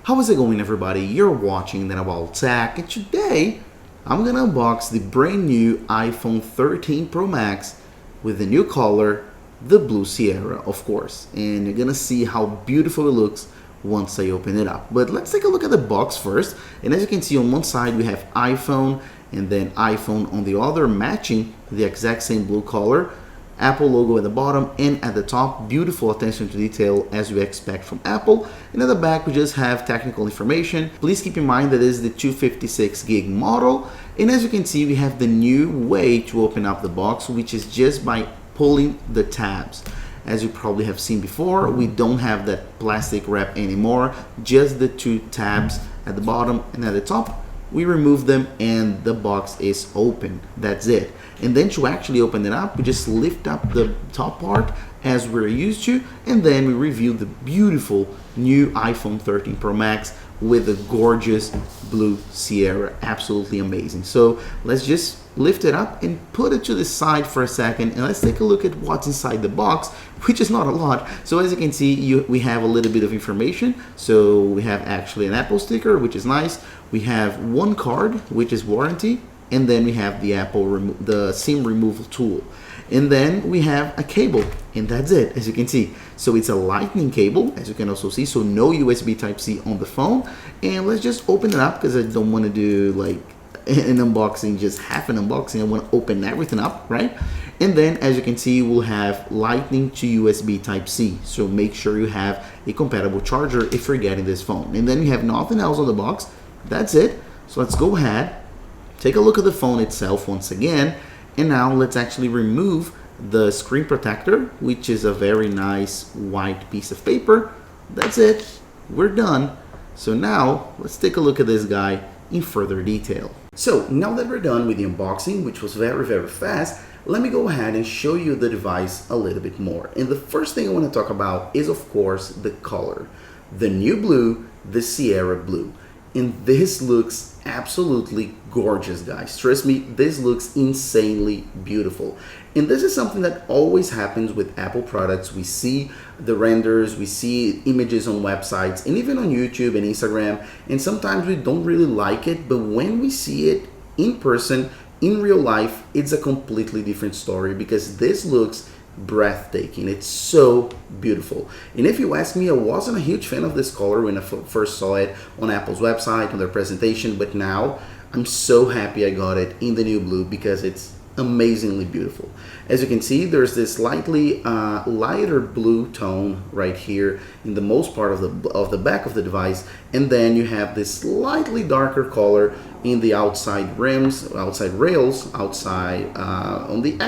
How is it going, everybody? You're watching Then About Tech, and today I'm gonna unbox the brand new iPhone 13 Pro Max with the new color, the Blue Sierra, of course. And you're gonna see how beautiful it looks once I open it up. But let's take a look at the box first. And as you can see, on one side we have iPhone, and then iPhone on the other, matching the exact same blue color. Apple logo at the bottom and at the top. Beautiful attention to detail as we expect from Apple. And at the back we just have technical information. Please keep in mind that this is the 256 gig model. And as you can see, we have the new way to open up the box, which is just by pulling the tabs. As you probably have seen before, we don't have that plastic wrap anymore, just the two tabs at the bottom and at the top. We remove them and the box is open. That's it. And then to actually open it up, we just lift up the top part as we're used to, and then we reveal the beautiful new iPhone 13 Pro Max with the gorgeous Blue Sierra. Absolutely amazing. So let's just lift it up and put it to the side for a second, and let's take a look at what's inside the box, which is not a lot. So as you can see, we have a little bit of information. So we have actually an Apple sticker, which is nice. We have one card, which is warranty, and then we have the the SIM removal tool. And then we have a cable, and that's it, as you can see. So it's a lightning cable, as you can also see, so no USB Type-C on the phone. And let's just open it up, because I don't want to do like an unboxing, just half an unboxing. I want to open everything up, right? And then as you can see, we'll have lightning to USB Type-C. So make sure you have a compatible charger if you're getting this phone. And then we have nothing else on the box. That's it. So let's go ahead, take a look at the phone itself once again. And now let's actually remove the screen protector, which is a very nice white piece of paper. That's it. We're done. So now let's take a look at this guy in further detail. So now that we're done with the unboxing, which was very, very fast, let me go ahead and show you the device a little bit more. And the first thing I want to talk about is, of course, the color. The new blue, the Sierra blue. And this looks absolutely gorgeous, guys. Trust me, this looks insanely beautiful. And this is something that always happens with Apple products. We see the renders, we see images on websites, and even on YouTube and Instagram, and sometimes we don't really like it, but when we see it in person, in real life, it's a completely different story, because this looks breathtaking. It's so beautiful. And if you ask me, I wasn't a huge fan of this color when I first saw it on Apple's website, on their presentation, but now I'm so happy I got it in the new blue, because it's amazingly beautiful. As you can see, there's this slightly lighter blue tone right here in the most part of the back of the device, and then you have this slightly darker color in the outside rims, outside rails, outside on the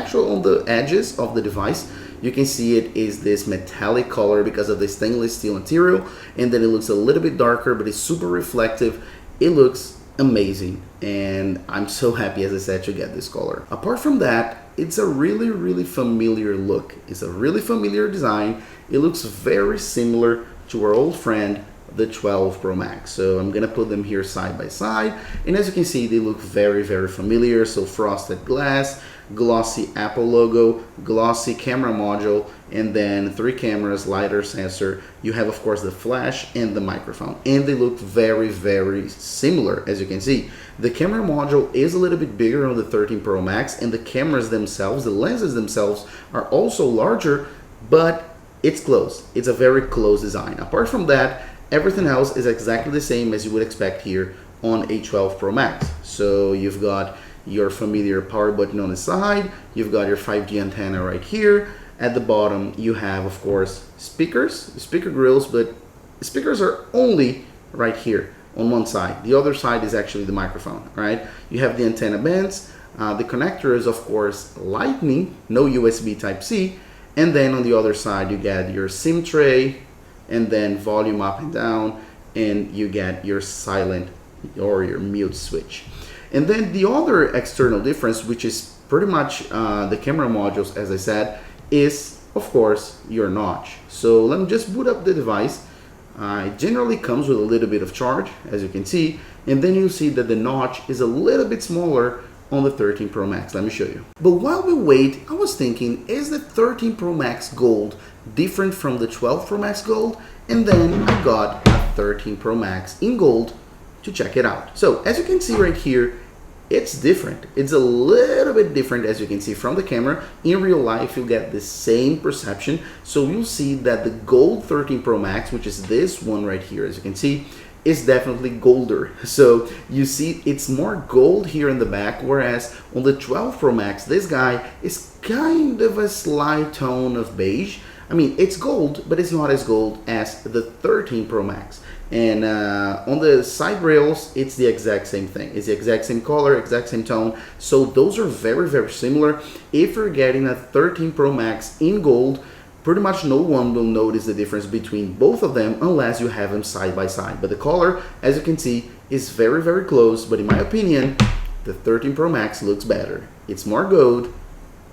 edges of the device. You can see it is this metallic color because of the stainless steel material, and then it looks a little bit darker, but it's super reflective. It looks amazing, and I'm so happy, as I said, to get this color. Apart from that, it's a really, really familiar look. It's a really familiar design. It looks very similar to our old friend, the 12 Pro Max. So I'm gonna put them here side by side, and as you can see, they look very, very familiar. So frosted glass, glossy Apple logo, glossy camera module, and then 3 cameras, LiDAR sensor. You have, of course, the flash and the microphone, and they look very, very similar. As you can see, the camera module is a little bit bigger on the 13 Pro Max, and the cameras themselves, the lenses themselves, are also larger, but it's close. It's a very close design. Apart from that, everything else is exactly the same as you would expect here on a 12 Pro Max. So you've got your familiar power button on the side, you've got your 5G antenna right here. At the bottom, you have, of course, speakers, speaker grills, but speakers are only right here on one side. The other side is actually the microphone, right? You have the antenna bands, the connector is, of course, lightning, no USB Type-C, and then on the other side, you get your SIM tray, and then volume up and down, and you get your silent or your mute switch. And then the other external difference, which is pretty much the camera modules, as I said, is, of course, your notch. So let me just boot up the device. It generally comes with a little bit of charge, as you can see, and then you'll see that the notch is a little bit smaller on the 13 Pro Max. Let me show you. But while we wait, I was thinking, is the 13 Pro Max Gold different from the 12 Pro Max Gold? And then I got a 13 Pro Max in gold to check it out. So as you can see right here, it's different. It's a little bit different, as you can see from the camera. In real life, you'll get the same perception. So you'll see that the gold 13 Pro Max, which is this one right here, as you can see, is definitely golder. So you see it's more gold here in the back, whereas on the 12 Pro Max, this guy is kind of a slight tone of beige. I mean, it's gold, but it's not as gold as the 13 Pro Max. And on the side rails, it's the exact same thing. It's the exact same color, exact same tone. So those are very, very similar. If you're getting a 13 Pro Max in gold, pretty much no one will notice the difference between both of them unless you have them side by side. But the color, as you can see, is very, very close. But in my opinion, the 13 Pro Max looks better. It's more gold.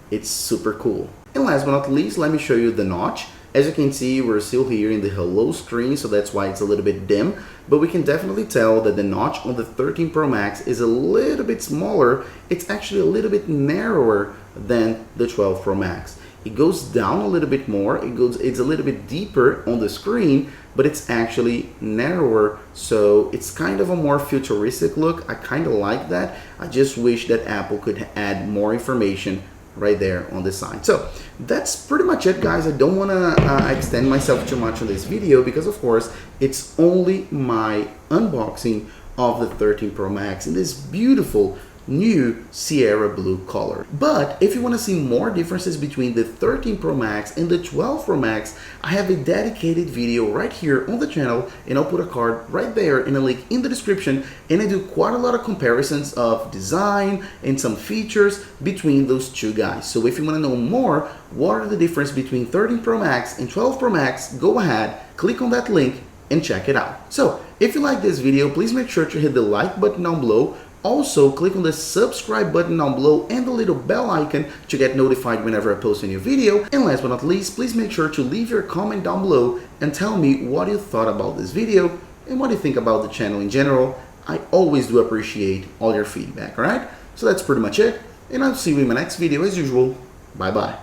It's super cool. And last but not least, let me show you the notch. As you can see, we're still here in the hello screen, so that's why it's a little bit dim, but we can definitely tell that the notch on the 13 Pro Max is a little bit smaller. It's actually a little bit narrower than the 12 Pro Max. It goes down a little bit more, it's a little bit deeper on the screen, but it's actually narrower, so it's kind of a more futuristic look. I kind of like that. I just wish that Apple could add more information right there on the side. So that's pretty much it, guys. I don't want to extend myself too much on this video because of course it's only my unboxing of the 13 Pro Max in this beautiful new Sierra blue color. But if you want to see more differences between the 13 Pro Max and the 12 Pro Max, I have a dedicated video right here on the channel, and I'll put a card right there and a link in the description, and I do quite a lot of comparisons of design and some features between those two guys. So if you want to know more, what are the difference between 13 Pro Max and 12 Pro Max, go ahead, click on that link and check it out. So if you like this video, please make sure to hit the like button down below. Also, click on the subscribe button down below and the little bell icon to get notified whenever I post a new video. And last but not least, please make sure to leave your comment down below and tell me what you thought about this video and what you think about the channel in general. I always do appreciate all your feedback, alright? So that's pretty much it, and I'll see you in my next video as usual. Bye bye.